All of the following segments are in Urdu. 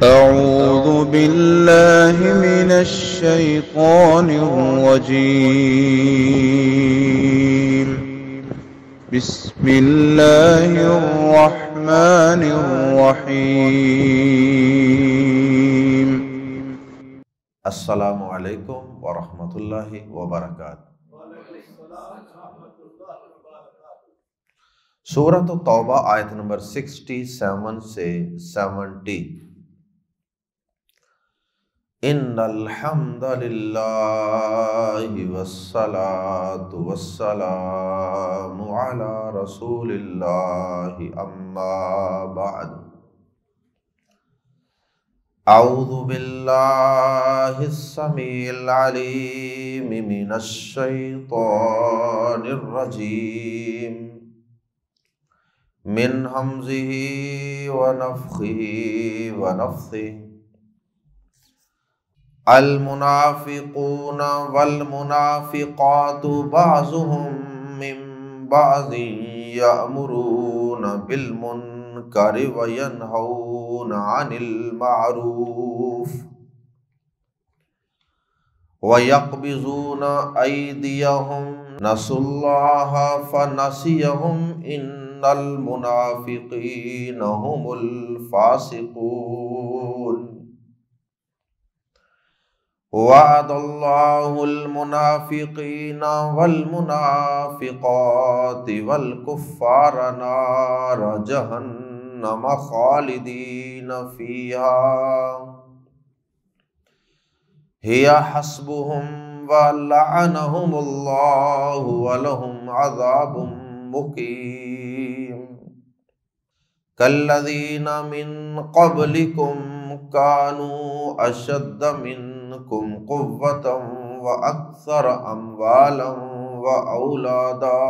أعوذ بالله من الشيطان الرجيم. بسم الله الرحمن الرحيم. السلام علیکم ورحمۃ اللہ وبرکاتہ۔ سورۃ التوبہ آیت نمبر 67 سے 70۔ ان الحمد للہ والصلاة والسلام علی رسول اللہ اما بعد۔ اعوذ باللہ السمیع العلیم من الشیطان الرجیم من ہمزہ ونفخہ ونفثہ۔ المنافقون والمنافقات بعضهم من بعض یأمرون بالمنکر وینہون عن المعروف وَيَقْبِضُونَ أَيْدِيَهُمْ نَسُوا اللَّهَ فَنَسِيَهُمْ إِنَّ الْمُنَافِقِينَ هُمُ الْفَاسِقُونَ وَعَدَ اللَّهُ الْمُنَافِقِينَ وَالْمُنَافِقَاتِ وَالْكُفَّارَ نَارَ جَهَنَّمَ خَالِدِينَ فِيهَا هي حسبهم ولعنهم الله ولهم عذاب مقيم كالذين من قبلكم كانوا أشد منكم قوة وأكثر أموالا وأولادا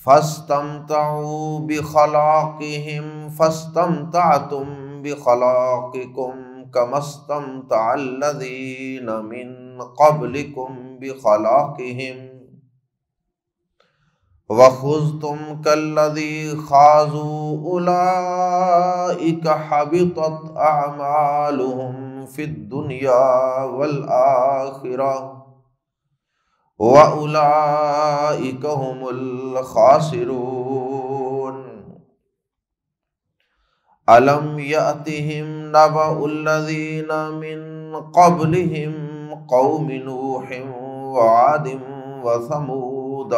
فاستمتعوا بخلاقهم فاستمتعتم بخلاقكم كما استمتع الذين من قبلكم بخلاقهم وخذتم كالذي خاضوا أولئك حبطت أعمالهم في الدنيا والآخرة وأولئك هم الخاسرون أَلَمْ يَأْتِهِمْ نَبَأُ الَّذِينَ مِنْ قَبْلِهِمْ قَوْمِ نُوحٍ وَعَادٍ وَثَمُودَ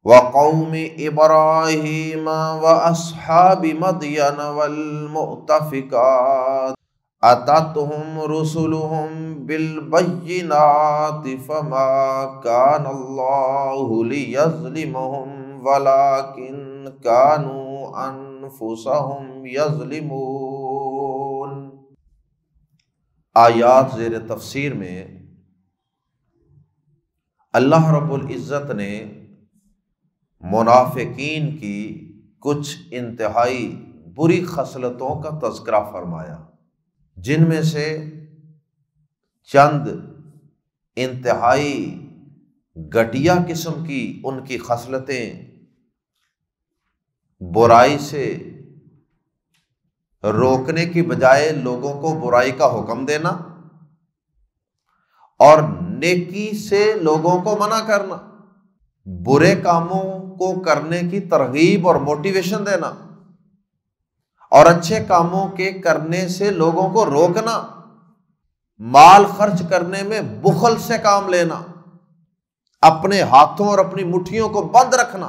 وَقَوْمِ إِبْرَاهِيمَ وَأَصْحَابِ مَدْيَنَ وَالْمُؤْتَفِكَاتِ أَتَتْهُمْ رُسُلُهُم بِالْبَيِّنَاتِ فَمَا كَانَ اللَّهُ لِيَظْلِمَهُمْ وَلَكِنْ كَانُوا أَنفُسَهُمْ يَظْلِمُونَ۔ آیات زیر تفسیر میں اللہ رب العزت نے منافقین کی کچھ انتہائی بری خصلتوں کا تذکرہ فرمایا، جن میں سے چند انتہائی گھٹیا قسم کی ان کی خصلتیں، برائی سے روکنے کی بجائے لوگوں کو برائی کا حکم دینا اور نیکی سے لوگوں کو منع کرنا، برے کاموں کو کرنے کی ترغیب اور موٹیویشن دینا اور اچھے کاموں کے کرنے سے لوگوں کو روکنا، مال خرچ کرنے میں بخل سے کام لینا، اپنے ہاتھوں اور اپنی مٹھیوں کو بند رکھنا،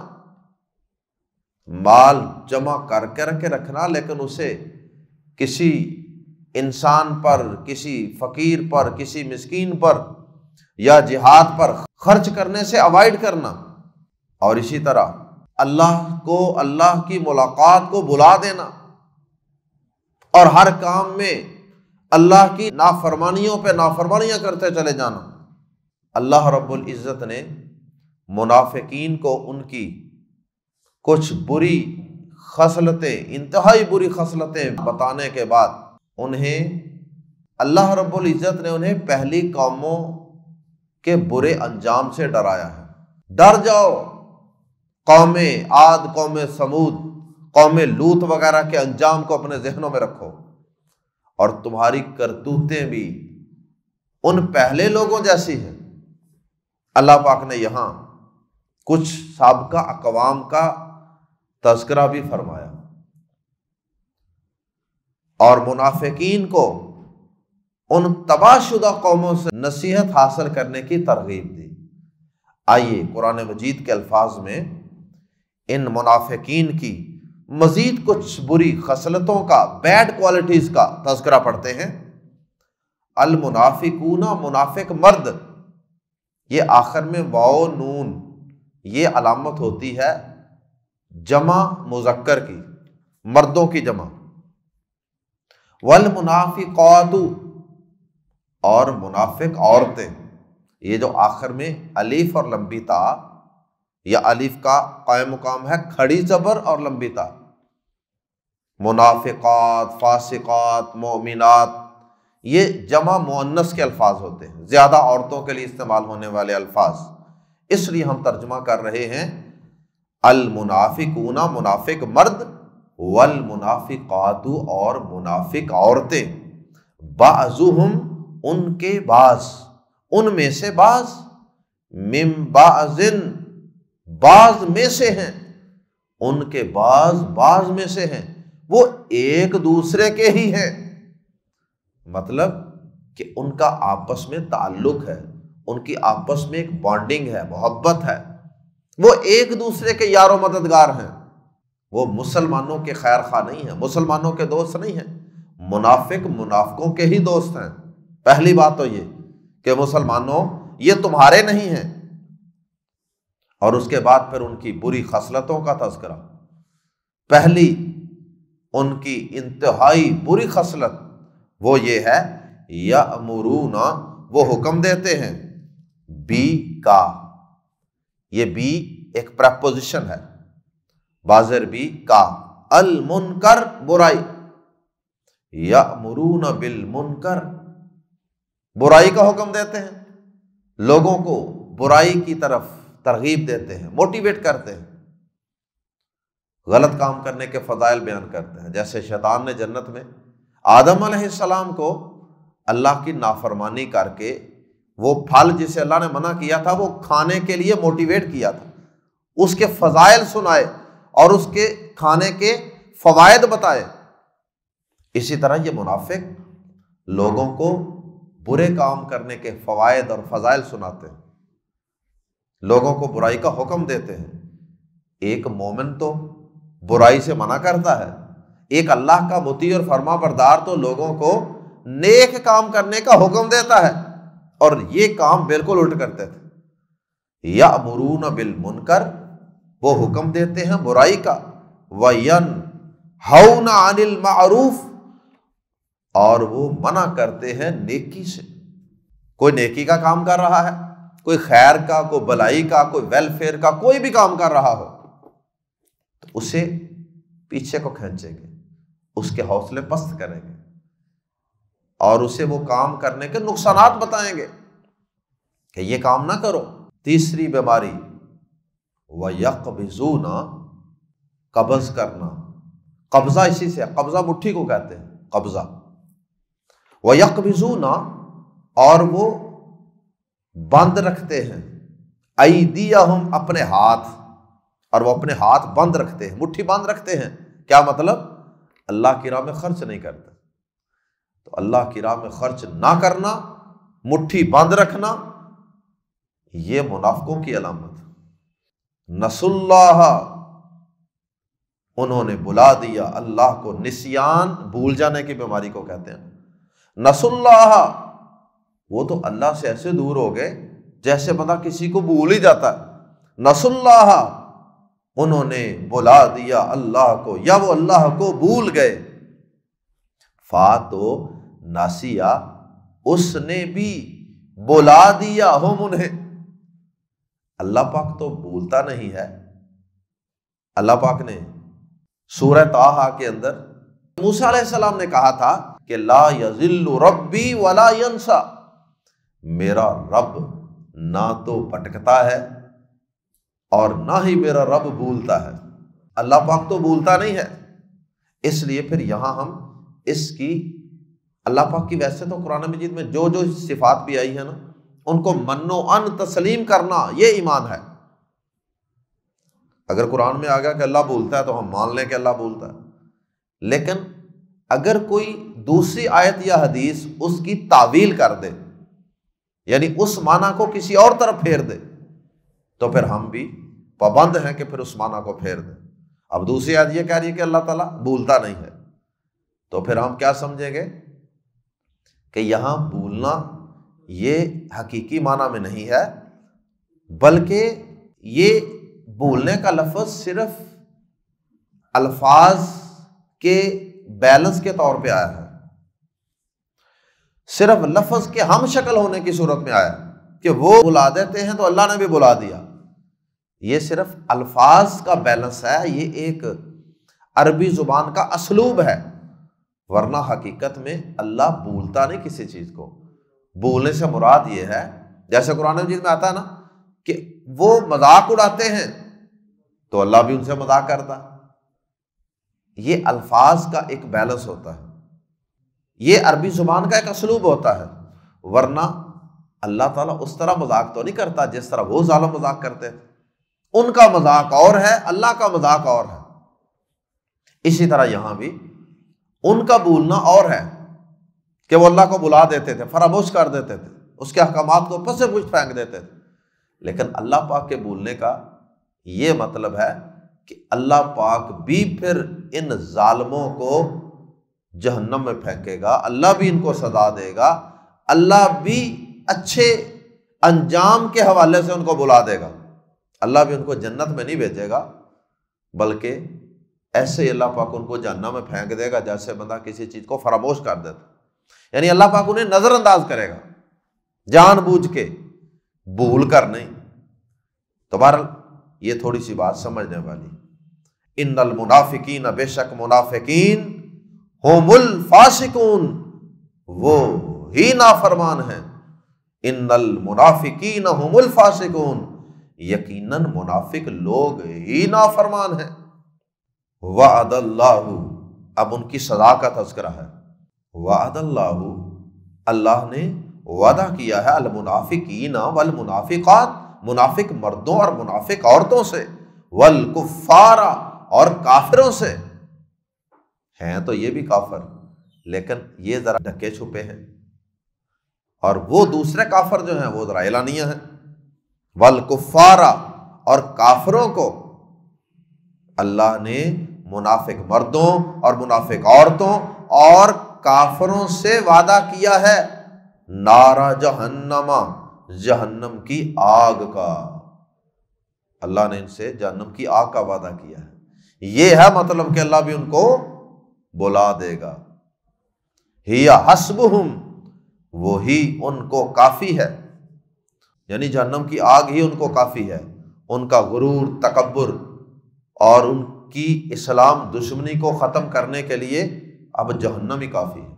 مال جمع کر کے رکھنا لیکن اسے کسی انسان پر، کسی فقیر پر، کسی مسکین پر یا جہاد پر خرچ کرنے سے اوائڈ کرنا، اور اسی طرح اللہ کو، اللہ کی ملاقات کو بھلا دینا اور ہر کام میں اللہ کی نافرمانیوں پہ نافرمانیاں کرتے چلے جانا۔ اللہ رب العزت نے منافقین کو ان کی کچھ بری خصلتیں، انتہائی بری خصلتیں بتانے کے بعد انہیں اللہ رب العزت نے انہیں پہلی قوموں کے برے انجام سے ڈرایا ہے۔ ڈر جاؤ، قوم عاد، قوم سمود، قوم لوط وغیرہ کے انجام کو اپنے ذہنوں میں رکھو، اور تمہاری کرتوتیں بھی ان پہلے لوگوں جیسی ہیں۔ اللہ پاک نے یہاں کچھ سابقہ اقوام کا تذکرہ بھی فرمایا اور منافقین کو ان تباہ شدہ قوموں سے نصیحت حاصل کرنے کی ترغیب دی۔ آئیے قرآن مجید کے الفاظ میں ان منافقین کی مزید کچھ بری خصلتوں کا، بیڈ کوالٹیز کا تذکرہ پڑھتے ہیں۔ المنافقون، منافق مرد، یہ آخر میں واو نون، یہ علامت ہوتی ہے جمع مذکر کی، مردوں کی جمع۔ والمنافقات، اور منافق عورتیں، یہ جو آخر میں الف اور لمبی تا، یا الف کا قائم مقام ہے کھڑی زبر اور لمبی تا، منافقات، فاسقات، مومنات، یہ جمع مؤنث کے الفاظ ہوتے ہیں، زیادہ عورتوں کے لیے استعمال ہونے والے الفاظ، اس لیے ہم ترجمہ کر رہے ہیں المنافقون، منافق مرد، والمنافقات، اور منافق عورتیں، بعضهم، ان کے بعض، ان میں سے بعض، من بعض، بعض میں سے ہیں، ان کے بعض میں سے ہیں، وہ ایک دوسرے کے ہی ہیں، مطلب کہ ان کا آپس میں تعلق ہے، ان کی آپس میں ایک بانڈنگ ہے، محبت ہے، وہ ایک دوسرے کے یار و مددگار ہیں، وہ مسلمانوں کے خیر خواہ نہیں ہیں، مسلمانوں کے دوست نہیں ہیں، منافق منافقوں کے ہی دوست ہیں۔ پہلی بات تو یہ کہ مسلمانوں یہ تمہارے نہیں ہیں، اور اس کے بعد پھر ان کی بری خصلتوں کا تذکرہ۔ پہلی ان کی انتہائی بری خصلت وہ یہ ہے یأمرون، وہ حکم دیتے ہیں، بی کا، یہ بی ایک پریپوزیشن ہے، بازر بی کا، المنکر، برائی، یأمرون بالمنکر، برائی کا حکم دیتے ہیں، لوگوں کو برائی کی طرف ترغیب دیتے ہیں، موٹیویٹ کرتے ہیں، غلط کام کرنے کے فضائل بیان کرتے ہیں۔ جیسے شیطان نے جنت میں آدم علیہ السلام کو اللہ کی نافرمانی کر کے وہ پھل جسے اللہ نے منع کیا تھا وہ کھانے کے لیے موٹیویٹ کیا تھا، اس کے فضائل سنائے اور اس کے کھانے کے فوائد بتائے۔ اسی طرح یہ منافق لوگوں کو برے کام کرنے کے فوائد اور فضائل سناتے ہیں، لوگوں کو برائی کا حکم دیتے ہیں۔ ایک مومن تو برائی سے منع کرتا ہے، ایک اللہ کا مطیع اور فرما بردار تو لوگوں کو نیک کام کرنے کا حکم دیتا ہے، اور یہ کام بالکل الٹ کرتے تھے۔ یأمرون بالمنکر، وہ حکم دیتے ہیں برائی کا، وینہون عن المعروف، اور وہ منع کرتے ہیں نیکی سے۔ کوئی نیکی کا کام کر رہا ہے، کوئی خیر کا، کوئی بلائی کا، کوئی ویلفیئر کا، کوئی بھی کام کر رہا ہو تو اسے پیچھے کو کھینچیں گے، اس کے حوصلے پست کریں گے، اور اسے وہ کام کرنے کے نقصانات بتائیں گے کہ یہ کام نہ کرو۔ تیسری بیماری وَيَقْبِضُونَ، قبض کرنا، قبضہ اسی سے، قبضہ مٹھی کو کہتے ہیں، قبضہ۔ وَيَقْبِضُونَ، اور وہ بند رکھتے ہیں، ایدیہم، اپنے ہاتھ، اور وہ اپنے ہاتھ بند رکھتے ہیں، مٹھی بند رکھتے ہیں۔ کیا مطلب؟ اللہ کی راہ میں خرچ نہیں کرتے۔ تو اللہ کی راہ میں خرچ نہ کرنا، مٹھی بند رکھنا، یہ منافقوں کی علامت۔ نسوا اللہ، انہوں نے بلا دیا اللہ کو، نسیان بھول جانے کی بیماری کو کہتے ہیں۔ نسوا اللہ، وہ تو اللہ سے ایسے دور ہو گئے جیسے بندہ کسی کو بھول ہی جاتا ہے۔ نسوا اللہ، انہوں نے بلا دیا اللہ کو، یا وہ اللہ کو بھول گئے۔ فاتو ناسیا، اس نے بھی بلا دیا ہم انہیں۔ اللہ پاک تو بھولتا نہیں ہے۔ اللہ پاک نے سورہ طٰہٰ کے اندر موسیٰ علیہ السلام نے کہا تھا کہ لا یضل ربی ولا ینسیٰ، میرا رب نہ تو بھٹکتا ہے اور نہ ہی میرا رب بھولتا ہے۔ اللہ پاک تو بھولتا نہیں ہے، اس لیے پھر یہاں ہم اس کی اللہ پاک کی ویسے تو قرآن مجید میں جو جو صفات بھی آئی ہیں نا، ان کو من و ان تسلیم کرنا یہ ایمان ہے۔ اگر قرآن میں آ گیا کہ اللہ بھولتا ہے تو ہم مان لیں کہ اللہ بھولتا ہے، لیکن اگر کوئی دوسری آیت یا حدیث اس کی تعویل کر دے، یعنی اس معنی کو کسی اور طرف پھیر دے، تو پھر ہم بھی پابند ہیں کہ پھر اس معنی کو پھیر دیں۔ اب دوسری آیت یہ کہہ رہی ہے کہ اللہ تعالیٰ بھولتا نہیں ہے، تو پھر ہم کیا سمجھیں گے کہ یہاں بھولنا یہ حقیقی معنی میں نہیں ہے، بلکہ یہ بھولنے کا لفظ صرف الفاظ کے بیلنس کے طور پہ آیا ہے، صرف لفظ کے ہم شکل ہونے کی صورت میں آیا کہ وہ بلا دیتے ہیں تو اللہ نے بھی بلا دیا۔ یہ صرف الفاظ کا بیلنس ہے، یہ ایک عربی زبان کا اسلوب ہے، ورنہ حقیقت میں اللہ بھولتا نہیں کسی چیز کو۔ بھولنے سے مراد یہ ہے، جیسے قرآن مجید میں آتا ہے نا کہ وہ مذاق اڑاتے ہیں تو اللہ بھی ان سے مذاق کرتا ہے۔ یہ الفاظ کا ایک بیلنس ہوتا ہے، یہ عربی زبان کا ایک اسلوب ہوتا ہے، ورنہ اللہ تعالیٰ اس طرح مذاق تو نہیں کرتا جس طرح وہ ظالم مذاق کرتے تھے۔ ان کا مذاق اور ہے، اللہ کا مذاق اور ہے۔ اسی طرح یہاں بھی ان کا بھولنا اور ہے کہ وہ اللہ کو بلا دیتے تھے، فراموش کر دیتے تھے، اس کے احکامات کو پس پش پھینک دیتے تھے، لیکن اللہ پاک کے بھولنے کا یہ مطلب ہے کہ اللہ پاک بھی پھر ان ظالموں کو جہنم میں پھینکے گا، اللہ بھی ان کو سزا دے گا، اللہ بھی اچھے انجام کے حوالے سے ان کو بلا دے گا۔ اللہ بھی ان کو جنت میں نہیں بھیجے گا، بلکہ ایسے ہی اللہ پاک ان کو جہنم میں پھینک دے گا جیسے بندہ کسی چیز کو فراموش کر دیتا، یعنی اللہ پاک انہیں نظر انداز کرے گا جان بوجھ کے، بھول کر نہیں۔ تو بہرحال یہ تھوڑی سی بات سمجھنے والی، ان المنافقین، بے شک منافقین، ہم الفاسقون، وہ ہی نافرمان ہیں، ان المنافقین ہم الفاسقون، یقیناً منافق لوگ ہی نافرمان ہیں۔ وعد اللہ، اب ان کی سزا کا تذکرہ ہے۔ وعد اللہ، اللہ نے وعدہ کیا ہے، المنافقین والمنافقات، منافق مردوں اور منافق عورتوں سے، والکفار، اور کافروں سے۔ ہیں تو یہ بھی کافر، لیکن یہ ذرا ڈھکے چھپے ہیں، اور وہ دوسرے کافر جو ہیں وہ ذرا اعلانیہ ہیں۔ والکفار، اور کافروں کو اللہ نے منافق مردوں اور منافق عورتوں اور کافروں سے وعدہ کیا ہے نارا جہنم، جہنم کی آگ کا۔ اللہ نے ان سے جہنم کی آگ کا وعدہ کیا ہے، یہ ہے مطلب کہ اللہ بھی ان کو بلا دے گا۔ ہی حسبہم، وہی ان کو کافی ہے، یعنی جہنم کی آگ ہی ان کو کافی ہے، ان کا غرور، تکبر اور ان کی اسلام دشمنی کو ختم کرنے کے لیے اب جہنم ہی کافی ہے۔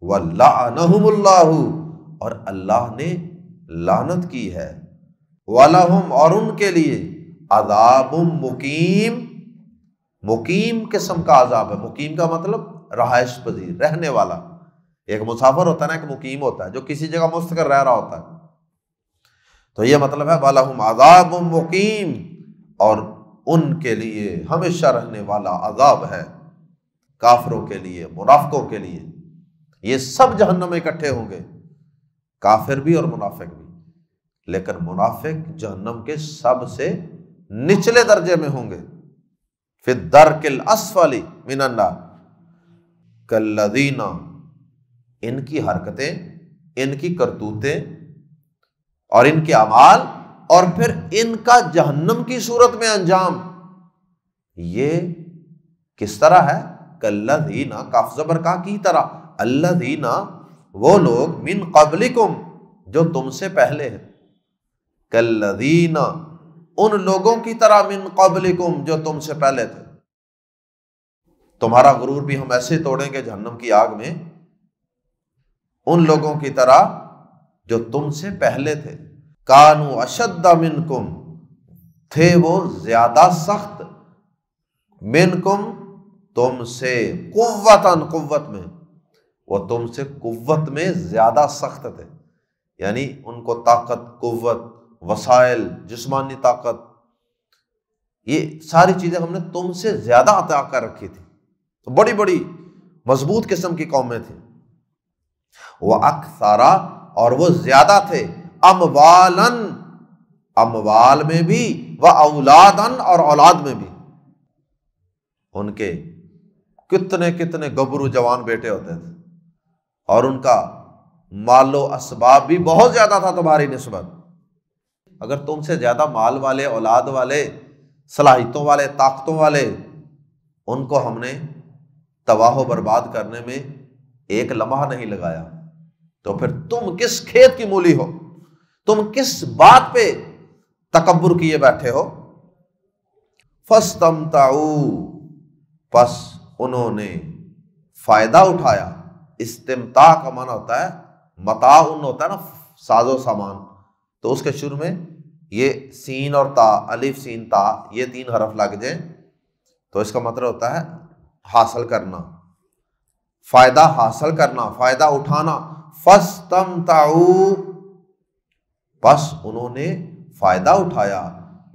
وَلَعَنَهُمُ اللَّهُ، اور اللہ نے لعنت کی ہے، وَلَهُمْ، اور ان کے لیے عذاب مقیم، مقیم قسم کا عذاب ہے۔ مقیم کا مطلب رہائش پذیر، رہنے والا۔ ایک مسافر ہوتا ہے نا، ایک مقیم ہوتا ہے جو کسی جگہ مستقر رہ رہا ہوتا ہے، تو یہ مطلب ہے وَلَهُمْ عَذَابٌ مُقِيمٌ، اور ان کے لیے ہمیشہ رہنے والا عذاب ہے۔ کافروں کے لیے، منافقوں کے لیے، یہ سب جہنم میں اکٹھے ہوں گے، کافر بھی اور منافق بھی، لیکن منافق جہنم کے سب سے نچلے درجے میں ہوں گے، فی الدرک الاسفل من النار، کالذین، ان کی حرکتیں، ان کی کرتوتیں اور ان کے اعمال، اور پھر ان کا جہنم کی صورت میں انجام، یہ کس طرح ہے؟ کالذین، کاف زبر کا کی طرح، الذین، وہ لوگ، من قبلکم، جو تم سے پہلے ہیں، کالذین، ان لوگوں کی طرح، من قبلکم، جو تم سے پہلے تھے۔ تمہارا غرور بھی ہم ایسے توڑیں گے جہنم کی آگ میں، ان لوگوں کی طرح جو تم سے پہلے تھے۔ کانوا اشد منکم، تھے وہ زیادہ سخت، منکم تم سے، قوتاً قوت میں، وہ تم سے قوت میں زیادہ سخت تھے، یعنی ان کو طاقت، قوت، وسائل، جسمانی طاقت، یہ ساری چیزیں ہم نے تم سے زیادہ عطا کر رکھی تھی، تو بڑی بڑی مضبوط قسم کی قومیں تھیں۔ وَأَكْثَرَ، اور وہ زیادہ تھے، اموالن، اموال میں بھی، وَأَوْلَادًا، اور اولاد میں بھی، ان کے کتنے کتنے گبرو جوان بیٹے ہوتے تھے، اور ان کا مال و اسباب بھی بہت زیادہ تھا تمہاری نسبت۔ اگر تم سے زیادہ مال والے، اولاد والے، صلاحیتوں والے، طاقتوں والے، ان کو ہم نے تباہ و برباد کرنے میں ایک لمحہ نہیں لگایا، تو پھر تم کس کھیت کی مولی ہو؟ تم کس بات پہ تکبر کیے بیٹھے ہو؟ فَاسْتَمْتَعُوا، پس انہوں نے فائدہ اٹھایا۔ استمتاع کا معنی ہوتا ہے متاع، ہوتا ہے نا ساز و سامان، تو اس کے شروع میں یہ سین اور تا، الف سین تا، یہ 3 حرف لگ جائیں تو اس کا مطلب ہوتا ہے حاصل کرنا، فائدہ حاصل کرنا، فائدہ اٹھانا۔ فاستمتعوا، بس انہوں نے فائدہ اٹھایا،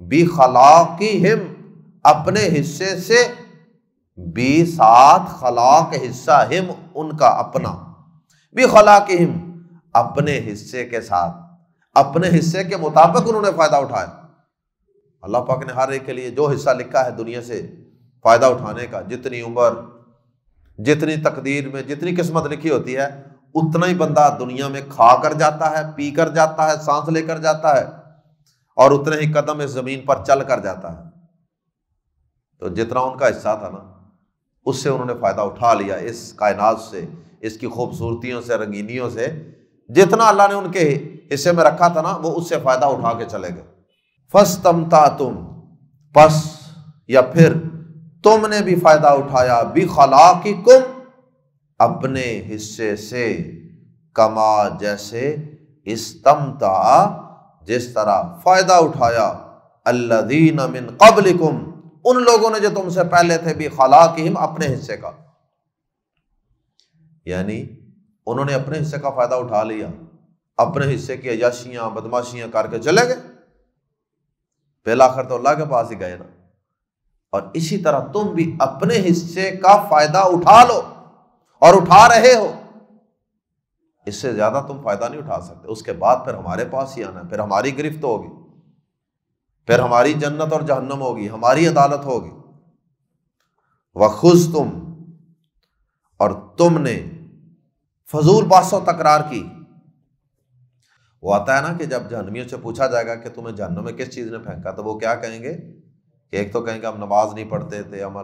بخلاقہم، اپنے حصے سے، بی ساتھ خلاق حصہ، ہم ان کا اپنا، بخلاقہم اپنے حصے کے ساتھ، اپنے حصے کے مطابق انہوں نے فائدہ اٹھایا۔ اللہ پاک نے ہر ایک کے لیے جو حصہ لکھا ہے دنیا سے فائدہ اٹھانے کا، جتنی عمر، جتنی تقدیر میں جتنی قسمت لکھی ہوتی ہے، اتنا ہی بندہ دنیا میں کھا کر جاتا ہے، پی کر جاتا ہے، سانس لے کر جاتا ہے، اور اتنے ہی قدم اس زمین پر چل کر جاتا ہے۔ تو جتنا ان کا حصہ تھا نا، اس سے انہوں نے فائدہ اٹھا لیا، اس کائنات سے، اس کی خوبصورتیوں سے، رنگینیوں سے، جتنا اللہ نے ان کے حصے میں رکھا تھا نا، وہ اس سے فائدہ اٹھا کے چلے گئے۔ فاستمتعتم، پس یا پھر تم نے بھی فائدہ اٹھایا، بخلاقکم، اپنے حصے سے، کما جیسے، استمتع جس طرح فائدہ اٹھایا، الذین من قبلکم، ان لوگوں نے جو تم سے پہلے تھے، بخلاقہم، اپنے حصے کا، یعنی انہوں نے اپنے حصے کا فائدہ اٹھا لیا، اپنے حصے کی عیاشیاں، بدماشیاں کر کے چلے گئے، بالآخر تو اللہ کے پاس ہی گئے نا۔ اور اسی طرح تم بھی اپنے حصے کا فائدہ اٹھا لو، اور اٹھا رہے ہو، اس سے زیادہ تم فائدہ نہیں اٹھا سکتے۔ اس کے بعد پھر ہمارے پاس ہی آنا ہے، پھر ہماری گرفت ہوگی، پھر ہماری جنت اور جہنم ہوگی، ہماری عدالت ہوگی۔ وَخُذْتُمْ، اور تم نے فضول بحث و تکرار کی۔ وہ آتا ہے نا کہ جب جہنمیوں سے پوچھا جائے گا کہ تمہیں جہنم میں کس چیز نے پھینکا، تو وہ کیا کہیں گے کہ ایک تو کہیں گے ہم نماز نہیں پڑھتے تھے، ہم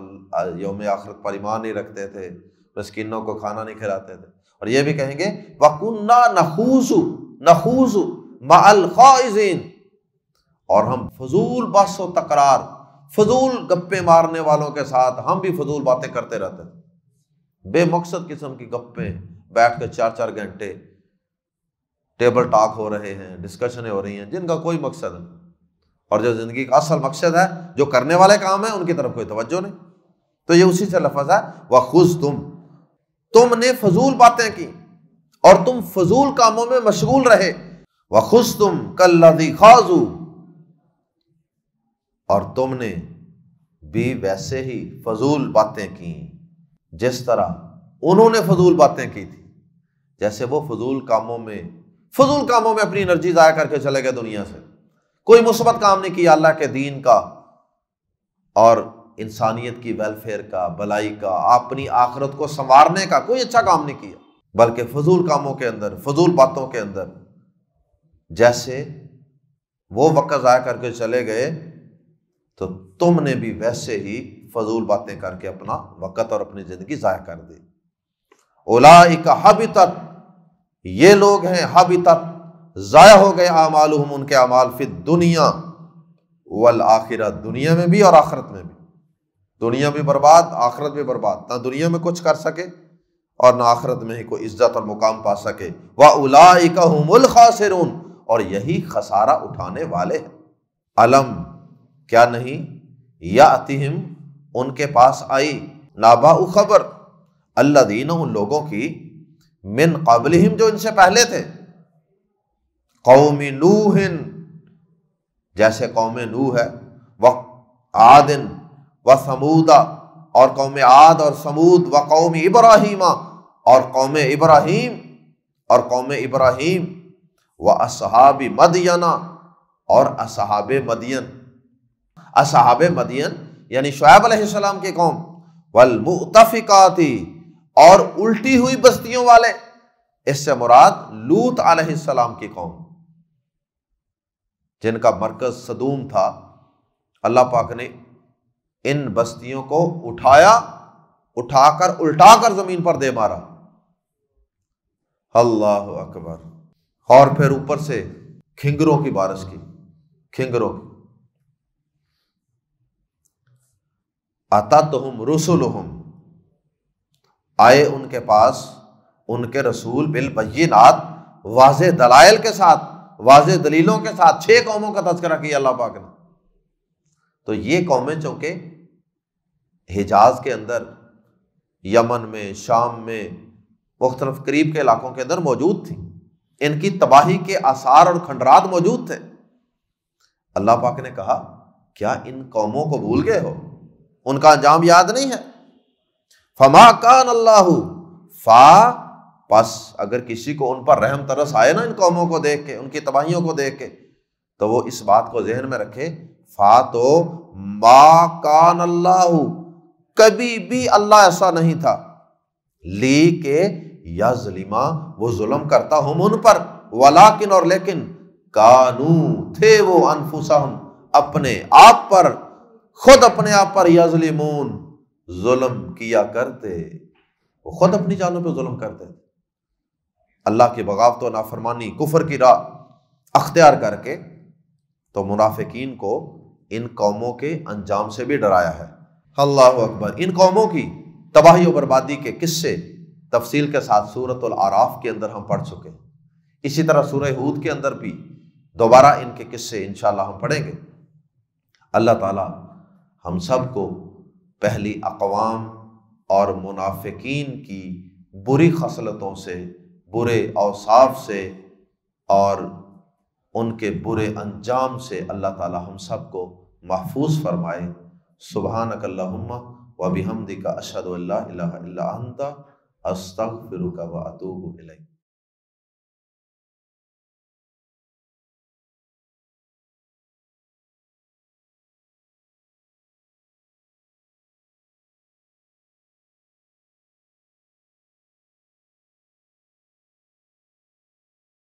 یوم آخرت پر ایمان نہیں رکھتے تھے، مسکینوں کو کھانا نہیں کھلاتے تھے، اور یہ بھی کہیں گے وَكُنَّا نَخُوضُ مَعَ الْخَائِضِينَ، اور ہم فضول بحث و تکرار، فضول گپے مارنے والوں کے ساتھ ہم بھی فضول باتیں کرتے رہتے تھے، بے مقصد قسم کی گپیں، بیٹھ کے 4 گھنٹے ٹیبل ٹاک ہو رہے ہیں، ڈسکشنیں ہو رہی ہیں جن کا کوئی مقصد نہیں، اور جو زندگی کا اصل مقصد ہے، جو کرنے والے کام ہیں، ان کی طرف کوئی توجہ نہیں۔ تو یہ اسی سے لفظ ہے وَخُذْتُمْ، تم نے فضول باتیں کی اور تم فضول کاموں میں مشغول رہے۔ وَخُذْتُمْ كَالَّذِي خَاضُوا، اور تم نے بھی ویسے ہی فضول باتیں کی جس طرح انہوں نے فضول باتیں کی تھی، جیسے وہ فضول کاموں میں اپنی انرجی ضائع کر کے چلے گئے دنیا سے، کوئی مثبت کام نہیں کیا اللہ کے دین کا اور انسانیت کی ویلفیئر کا، بلائی کا، اپنی آخرت کو سنوارنے کا کوئی اچھا کام نہیں کیا، بلکہ فضول کاموں کے اندر، فضول باتوں کے اندر جیسے وہ وقت ضائع کر کے چلے گئے، تو تم نے بھی ویسے ہی فضول باتیں کر کے اپنا وقت اور اپنی زندگی ضائع کر دی۔ اولئک حبطت، یہ لوگ ہیں حبطت، ضائع ہو گئے، اعمالہم، ان کے اعمال، فی الدنیا والآخرہ، دنیا میں بھی اور آخرت میں بھی، دنیا بھی برباد، آخرت بھی برباد، نہ دنیا میں کچھ کر سکے اور نہ آخرت میں ہی کوئی عزت اور مقام پا سکے۔ وَأُولَئِكَ هُمُ الْخَاسِرُونَ، اور یہی خسارہ اٹھانے والے ہیں۔ علم، کیا نہیں یاتہم ان کے پاس آئی ناباء خبر الذین ان لوگوں کی من قبلہم جو ان سے پہلے تھے قوم نوح جیسے قوم نوح ہے وعاد وثمود اور قوم عاد اور ثمود وقوم ابراہیم اور قوم ابراہیم واصحاب مدین اور اصحاب مدین یعنی شعیب علیہ السلام کی قوم والمؤتفقات اور الٹی ہوئی بستیوں والے، اس سے مراد لوط علیہ السلام کی قوم جن کا مرکز سدوم تھا۔ اللہ پاک نے ان بستیوں کو اٹھا کر الٹا کر زمین پر دے مارا۔ اللہ اکبر۔ اور پھر اوپر سے کھنگروں کی بارش کی، کھنگروں کی۔ اتتہم رسلہم آئے ان کے پاس ان کے رسول بالبینات واضح دلائل کے ساتھ، واضح دلیلوں کے ساتھ۔ 6 قوموں کا تذکرہ کیا اللہ پاک نے۔ تو یہ قومیں چونکہ حجاز کے اندر، یمن میں، شام میں، مختلف قریب کے علاقوں کے اندر موجود تھیں، ان کی تباہی کے آثار اور کھنڈرات موجود تھے۔ اللہ پاک نے کہا کیا ان قوموں کو بھول گئے ہو؟ ان کا انجام یاد نہیں ہے؟ فما کان اللہ پس اگر کسی کو ان پر رحم ترس آئے نا ان قوموں کو دیکھ کے، ان کی تباہیوں کو دیکھ کے، تو وہ اس بات کو ذہن میں رکھے تو ما کان اللہ، کبھی بھی اللہ ایسا نہیں تھا، لی کہ یظلما وہ ظلم کرتا ہم ان پر، ولیکن اور لیکن کانو تھے وہ انفسہم اپنے آپ پر، خود اپنے آپ پر یظلمون ظلم کیا کرتے، وہ خود اپنی جانوں پہ ظلم کرتے، اللہ کی بغاوت و نافرمانی کفر کی راہ اختیار کر کے۔ تو منافقین کو ان قوموں کے انجام سے بھی ڈرایا ہے۔ اللہ اکبر۔ ان قوموں کی تباہی و بربادی کے قصے تفصیل کے ساتھ سورۃ الاعراف کے اندر ہم پڑھ چکے ہیں، اسی طرح سورہ ہود کے اندر بھی دوبارہ ان کے قصے انشاءاللہ ہم پڑھیں گے۔ اللہ تعالی ہم سب کو پہلی اقوام اور منافقین کی بری خصلتوں سے، برے اوصاف سے اور ان کے برے انجام سے اللہ تعالی ہم سب کو محفوظ فرمائے۔ سبحانک اللہم و بحمدک اشہد ان لا الہ الا انت استغفرک و اتوب الیک۔